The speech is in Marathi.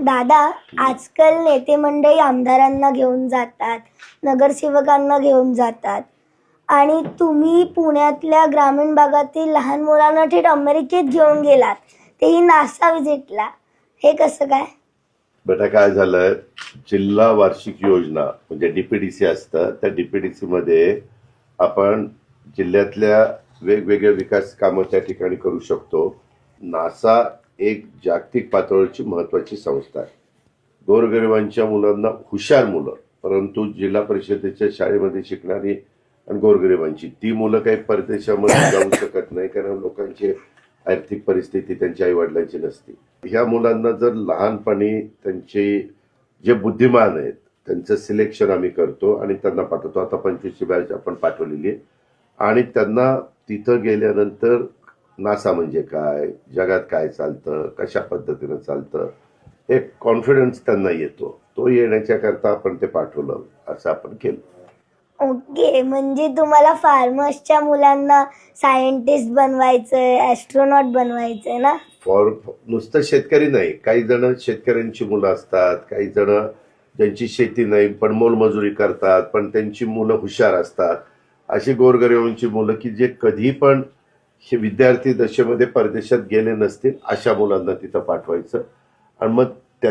दादा, आजकाल नेते मंडळी आमदारांना घेऊन जातात, नगरसेवकांना घेऊन जातात आणि तुम्ही पुण्यातल्या ग्रामीण भागातील लहान मुलांना थेट अमेरिकेत घेऊन गेलात, तेही नासा व्हिजिटला. हे कसं काय? बेटा काय झालं, जिल्हा वार्षिक योजना म्हणजे डीपीडीसी असतं, त्या डीपीडीसी मध्ये आपण जिल्ह्यातल्या वेगवेगळ्या विकास कामं त्या ठिकाणी करू शकतो. नासा एक जागतिक पातळीची महत्वाची संस्था आहे. गोरगरिबांच्या मुलांना, हुशार मुलं परंतु जिल्हा परिषदेच्या शाळेमध्ये शिकणारी आणि गोरगरिबांची ती मुलं काही परदेशामध्ये जाऊ शकत नाही, कारण लोकांची आर्थिक परिस्थिती त्यांच्या आई वडिलांची नसते. ह्या मुलांना जर लहानपणी त्यांचे जे बुद्धिमान आहेत त्यांचं सिलेक्शन आम्ही करतो आणि त्यांना पाठवतो. आता 25ची बॅच आपण पाठवलेली आहे आणि त्यांना तिथं गेल्यानंतर नासा म्हणजे काय, जगात काय चालतं, कशा पद्धतीनं चालतं, एक कॉन्फिडन्स त्यांना येतो. तो येण्याच्या करता आपण ते पाठवलं, असं आपण केलं. ओके, म्हणजे तुम्हाला फार्मर्सच्या मुलांना सायंटिस्ट बनवायचंय, ॲस्ट्रोनॉट बनवायचंय ना? नुसतं शेतकरी नाही, काही जण शेतकऱ्यांची मुलं असतात, काही जण ज्यांची शेती नाही पण मोलमजुरी करतात, पण त्यांची मुलं हुशार असतात. अशी गोरगरिबांची मुलं की जे कधी पण विद्यार्थी दशेमध्ये परदेशात गेले नसतील, अशा मुलांना तिथं पाठवायचं आणि मग